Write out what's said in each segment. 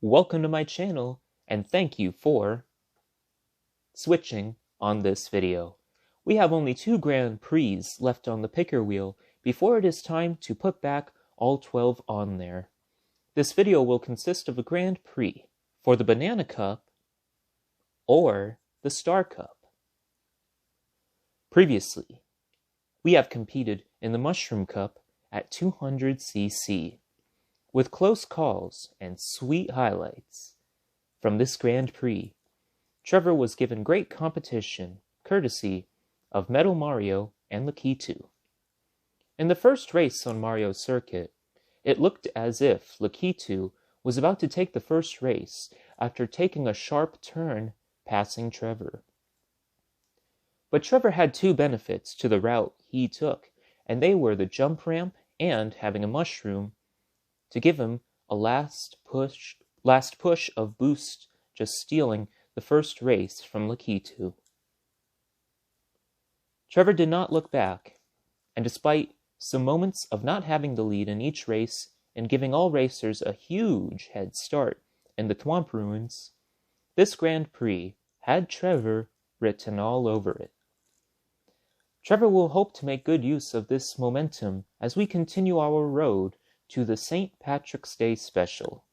Welcome to my channel, and thank you for switching on this video. We have only 2 Grand Prix left on the picker wheel before it is time to put back all 12 on there. This video will consist of a Grand Prix for the Banana Cup or the Star Cup. Previously, we have competed in the Mushroom Cup at 200cc. With close calls and sweet highlights from this Grand Prix, Trevor was given great competition courtesy of Metal Mario and Lakitu. In the first race on Mario's circuit, it looked as if Lakitu was about to take the first race after taking a sharp turn passing Trevor. But Trevor had 2 benefits to the route he took, and they were the jump ramp and having a mushroom to give him a last push of boost, just stealing the first race from Lakitu. Trevor did not look back, and despite some moments of not having the lead in each race and giving all racers a huge head start in the Thwomp Ruins, this Grand Prix had Trevor written all over it. Trevor will hope to make good use of this momentum as we continue our road to the St. Patrick's Day Special.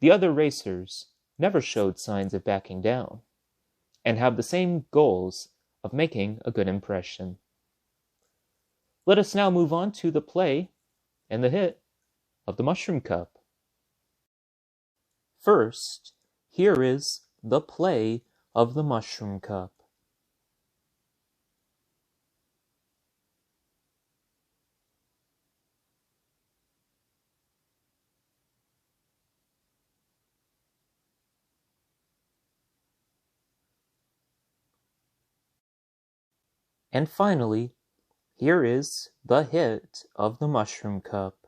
The other racers never showed signs of backing down, and have the same goals of making a good impression. Let us now move on to the play and the hit of the Mushroom Cup. First, here is the play of the Mushroom Cup. And finally, here is the hit of the Mushroom Cup.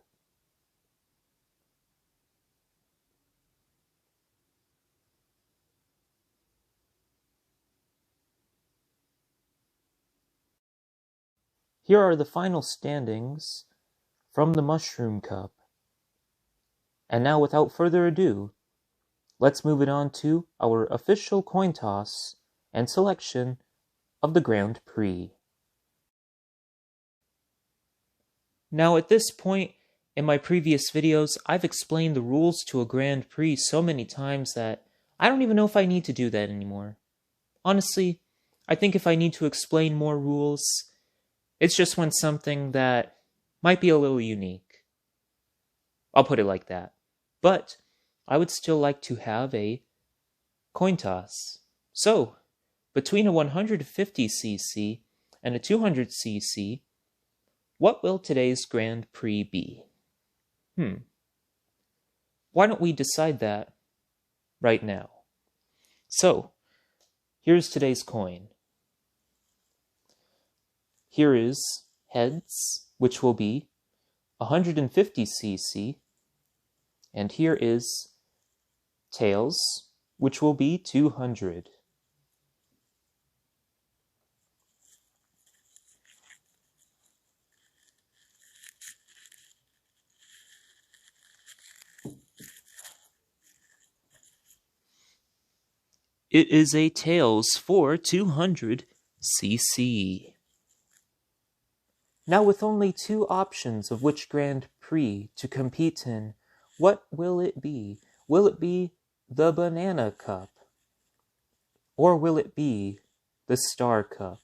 Here are the final standings from the Mushroom Cup. And now, without further ado, let's move it on to our official coin toss and selection of the Grand Prix. Now, at this point in my previous videos, I've explained the rules to a Grand Prix so many times that I don't even know if I need to do that anymore. Honestly, I think if I need to explain more rules, it's just when something that might be a little unique. I'll put it like that. But I would still like to have a coin toss. So, between a 150cc and a 200cc, what will today's Grand Prix be? Why don't we decide that right now? So, here's today's coin. Here is heads, which will be 150cc, and here is tails, which will be 200. It is a tails for 200cc. Now, with only 2 options of which Grand Prix to compete in, what will it be? Will it be the Banana Cup? Or will it be the Star Cup?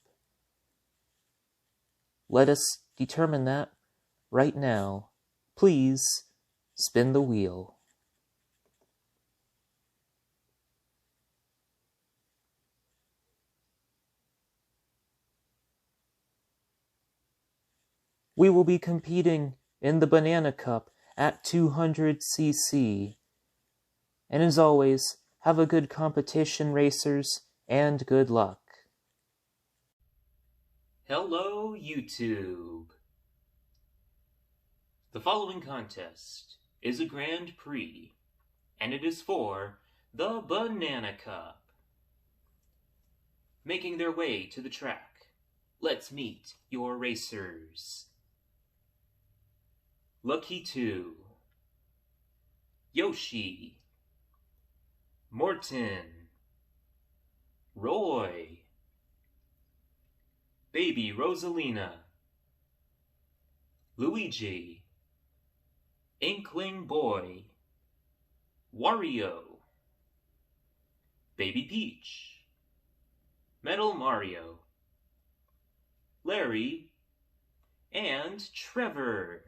Let us determine that right now. Please spin the wheel. We will be competing in the Banana Cup at 200cc. And as always, have a good competition, racers, and good luck. Hello, YouTube. The following contest is a Grand Prix, and it is for the Banana Cup. Making their way to the track, let's meet your racers. Lakitu, Yoshi, Morten, Roy, Baby Rosalina, Luigi, Inkling Boy, Wario, Baby Peach, Metal Mario, Larry, and Trevor.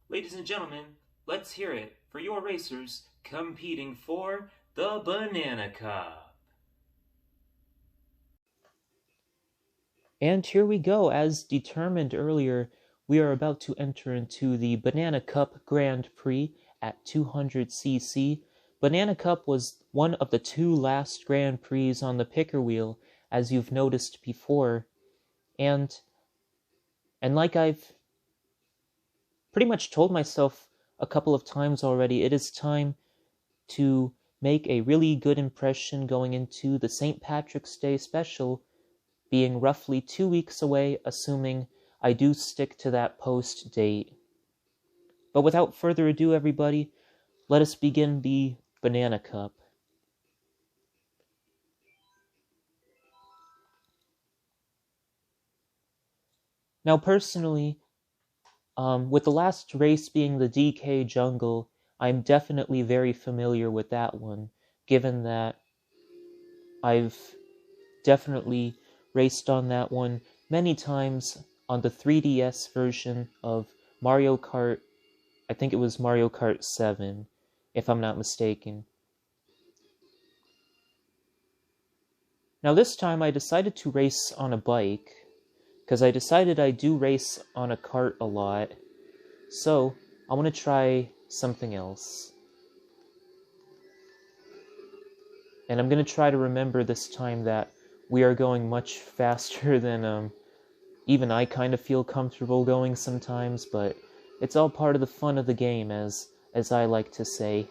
Ladies and gentlemen, let's hear it for your racers competing for the Banana Cup. And here we go. As determined earlier, we are about to enter into the Banana Cup Grand Prix at 200cc. Banana Cup was one of the two last Grand Prix on the picker wheel, as you've noticed before. And like I've pretty much told myself a couple of times already, it is time to make a really good impression going into the St. Patrick's Day special, being roughly 2 weeks away, assuming I do stick to that post date. But without further ado, everybody, let us begin the Banana Cup. Now, personally, with the last race being the DK Jungle, I'm definitely very familiar with that one, given that I've definitely raced on that one many times on the 3DS version of Mario Kart. I think it was Mario Kart 7, if I'm not mistaken. Now this time I decided to race on a bike, because I decided I do race on a kart a lot, so I want to try something else. And I'm going to try to remember this time that we are going much faster than even I kind of feel comfortable going sometimes, but it's all part of the fun of the game, as I like to say.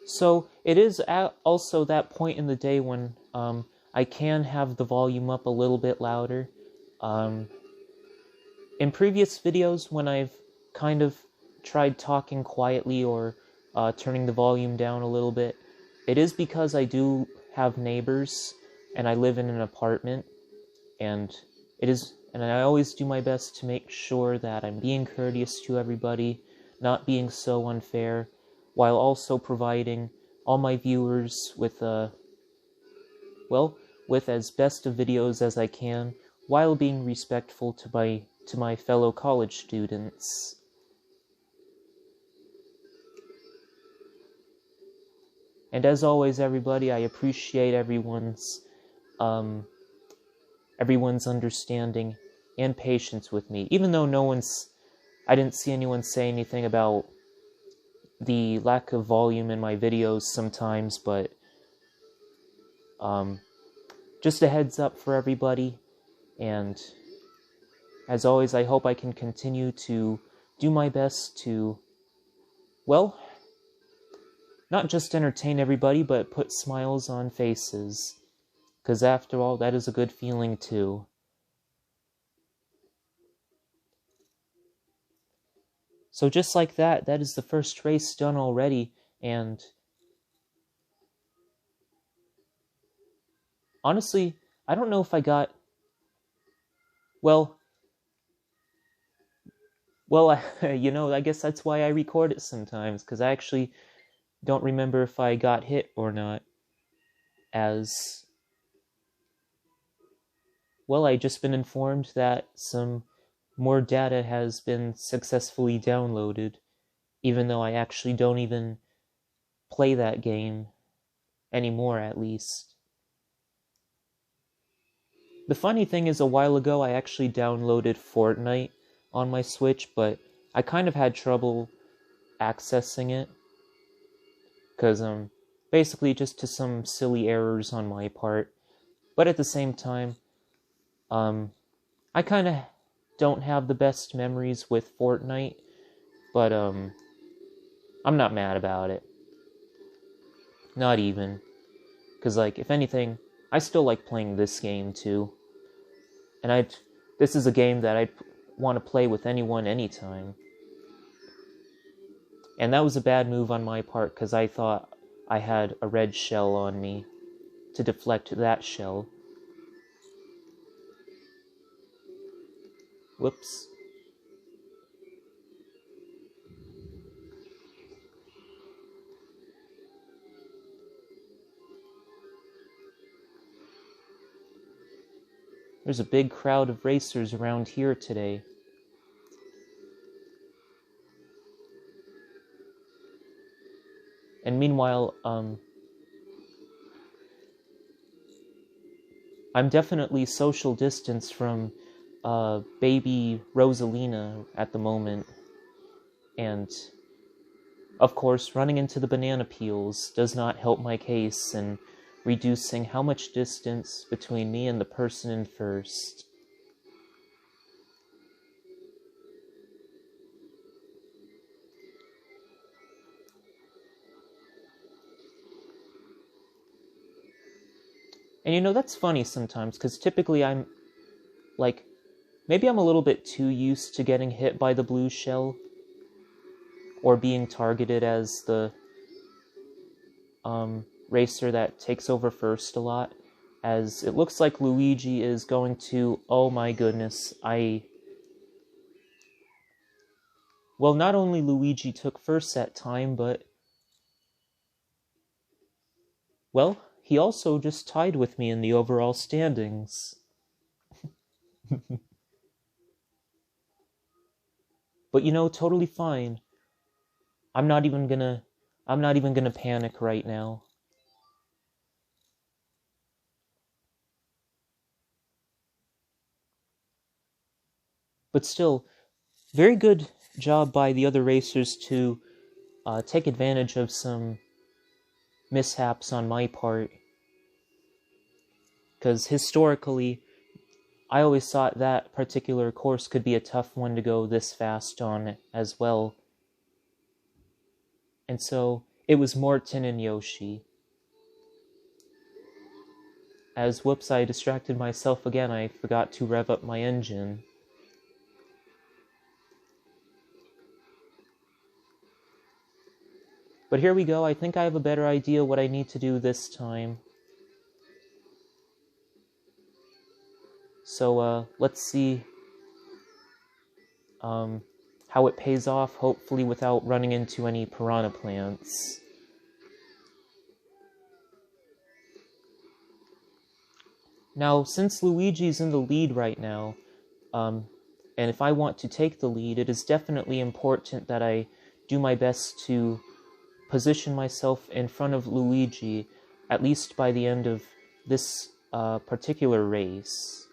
So it is also that point in the day when I can have the volume up a little bit louder. In previous videos, when I've kind of tried talking quietly or turning the volume down a little bit, it is because I do have neighbors and I live in an apartment, and I always do my best to make sure that I'm being courteous to everybody, not being so unfair, while also providing all my viewers with with as best of videos as I can, while being respectful to my fellow college students. And as always, everybody, I appreciate everyone's understanding and patience with me, even though I didn't see anyone say anything about the lack of volume in my videos sometimes, but just a heads up for everybody, and as always, I hope I can continue to do my best to, well, not just entertain everybody, but put smiles on faces, because after all, that is a good feeling too. So just like that is the first race done already, and honestly, I don't know if I got... Well, I guess that's why I record it sometimes, because I actually don't remember if I got hit or not, as... Well, I just been informed that some more data has been successfully downloaded, even though I actually don't even play that game anymore, at least. The funny thing is, a while ago I actually downloaded Fortnite on my Switch, but I kind of had trouble accessing it, because basically just to some silly errors on my part. But at the same time, I kind of don't have the best memories with Fortnite, but I'm not mad about it. Not even. Because, like, if anything, I still like playing this game, too. And this is a game that I'd want to play with anyone, anytime. And that was a bad move on my part, because I thought I had a red shell on me to deflect that shell. Whoops. There's a big crowd of racers around here today. And meanwhile, I'm definitely social distance from baby Rosalina at the moment. And, of course, running into the banana peels does not help my case in reducing how much distance between me and the person in first. And you know, that's funny sometimes, because typically I'm, like, maybe I'm a little bit too used to getting hit by the blue shell, or being targeted as the racer that takes over first a lot, as it looks like Luigi is going to, oh my goodness, well, not only Luigi took first that time, but, well, he also just tied with me in the overall standings. But you know, totally fine. I'm not even gonna panic right now. But still, very good job by the other racers to take advantage of some mishaps on my part. Because historically, I always thought that particular course could be a tough one to go this fast on as well. And so, it was Morten and Yoshi. As whoops, I distracted myself again, I forgot to rev up my engine. But here we go, I think I have a better idea what I need to do this time. So, let's see how it pays off, hopefully without running into any piranha plants. Now, since Luigi's in the lead right now, and if I want to take the lead, it is definitely important that I do my best to position myself in front of Luigi, at least by the end of this particular race.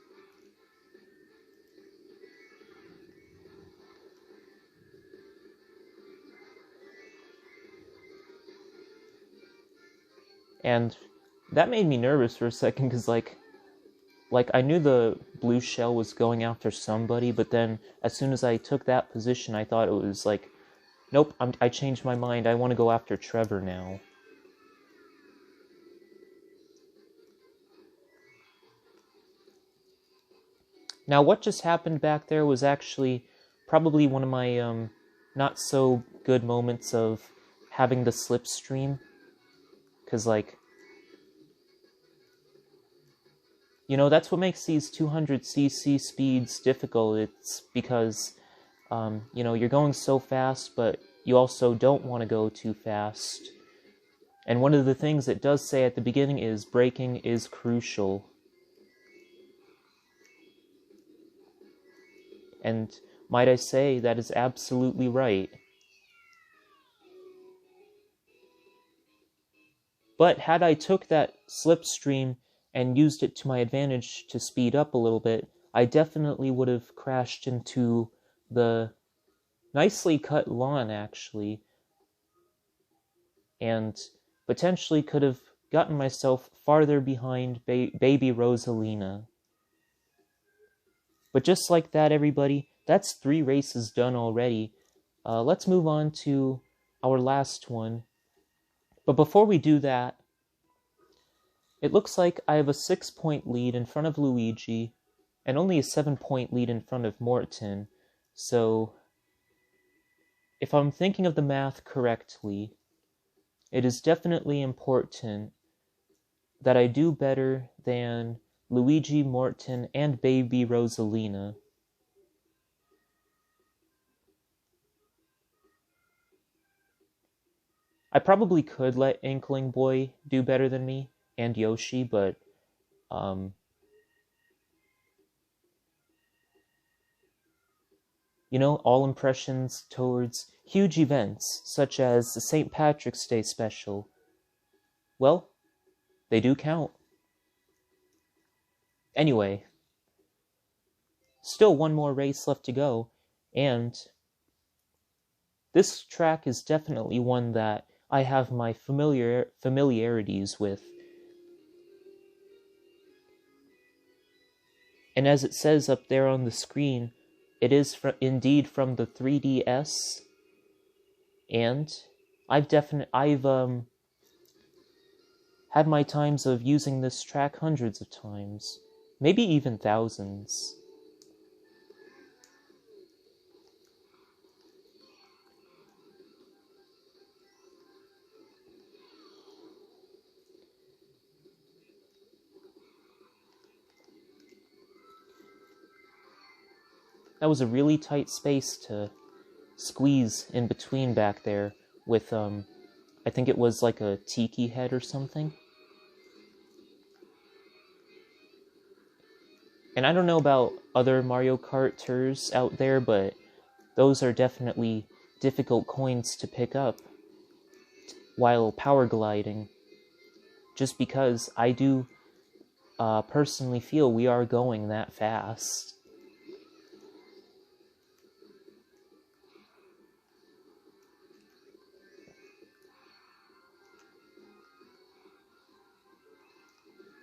And that made me nervous for a second, because, like, I knew the blue shell was going after somebody, but then as soon as I took that position, I thought it was like, nope, I changed my mind, I want to go after Trevor now. Now, what just happened back there was actually probably one of my not so good moments of having the slipstream. Because, like, you know, that's what makes these 200cc speeds difficult. It's because, you know, you're going so fast, but you also don't want to go too fast. And one of the things it does say at the beginning is braking is crucial. And might I say, that is absolutely right. But had I took that slipstream and used it to my advantage to speed up a little bit, I definitely would have crashed into the nicely cut lawn, actually, and potentially could have gotten myself farther behind baby Rosalina. But just like that, everybody, that's 3 races done already. Let's move on to our last one. But before we do that, it looks like I have a 6-point lead in front of Luigi, and only a 7-point lead in front of Morten. So, if I'm thinking of the math correctly, it is definitely important that I do better than Luigi, Morten, and baby Rosalina. I probably could let Inkling Boy do better than me, and Yoshi, but, you know, all impressions towards huge events, such as the St. Patrick's Day special, well, they do count. Anyway, still one more race left to go, and this track is definitely one that I have my familiarities with. And as it says up there on the screen, it is indeed from the 3DS, and I've had my times of using this track hundreds of times, maybe even thousands. That was a really tight space to squeeze in between back there with, I think it was like a tiki head or something. And I don't know about other Mario Karters out there, but those are definitely difficult coins to pick up while power gliding. Just because I do personally feel we are going that fast.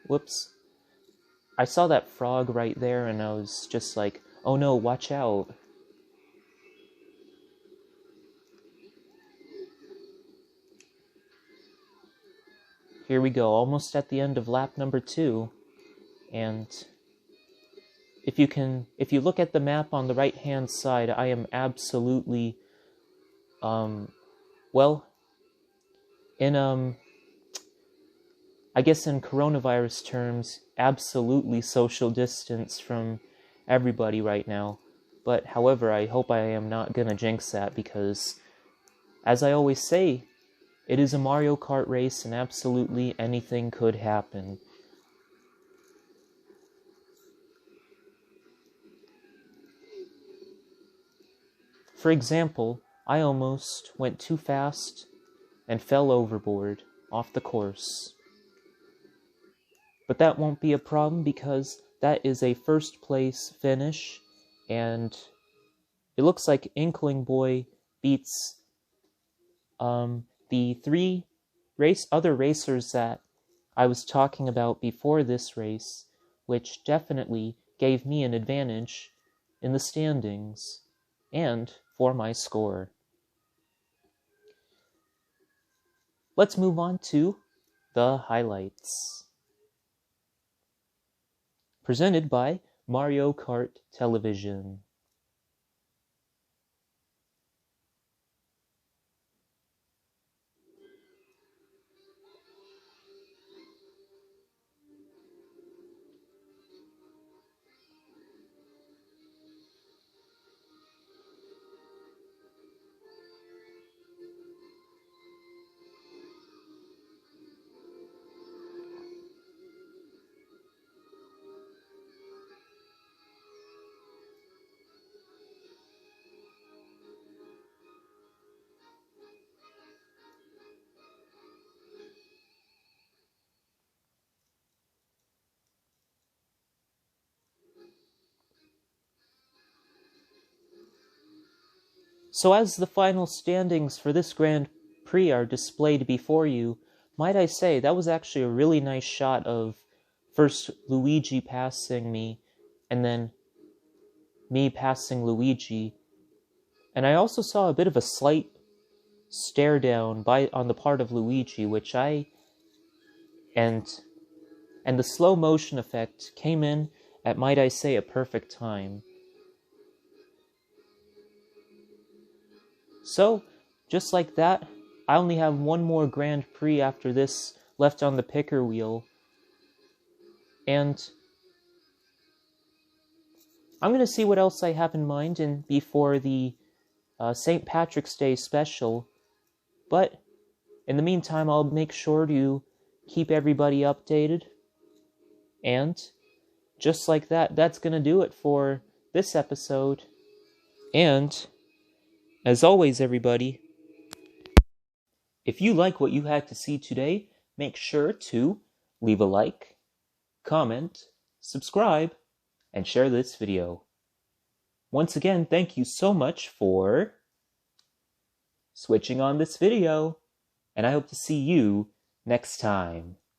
Whoops. I saw that frog right there and I was just like, oh no, watch out. Here we go, almost at the end of lap number 2. And if you look at the map on the right hand side, I am absolutely, well, in, I guess in coronavirus terms, absolutely social distance from everybody right now. But however, I hope I am not gonna jinx that because, as I always say, it is a Mario Kart race and absolutely anything could happen. For example, I almost went too fast and fell overboard off the course. But that won't be a problem because that is a first place finish, and it looks like Inkling Boy beats the 3 other racers that I was talking about before this race, which definitely gave me an advantage in the standings and for my score. Let's move on to the highlights. Presented by Mario Kart Television. So as the final standings for this Grand Prix are displayed before you, might I say that was actually a really nice shot of first Luigi passing me, and then me passing Luigi, and I also saw a bit of a slight stare down on the part of Luigi, which and the slow motion effect came in at, might I say, a perfect time. So, just like that, I only have one more Grand Prix after this left on the picker wheel, and I'm going to see what else I have in mind before the St. Patrick's Day special, but in the meantime, I'll make sure to keep everybody updated, and just like that, that's going to do it for this episode, and as always, everybody, if you like what you had to see today, make sure to leave a like, comment, subscribe, and share this video. Once again, thank you so much for switching on this video, and I hope to see you next time.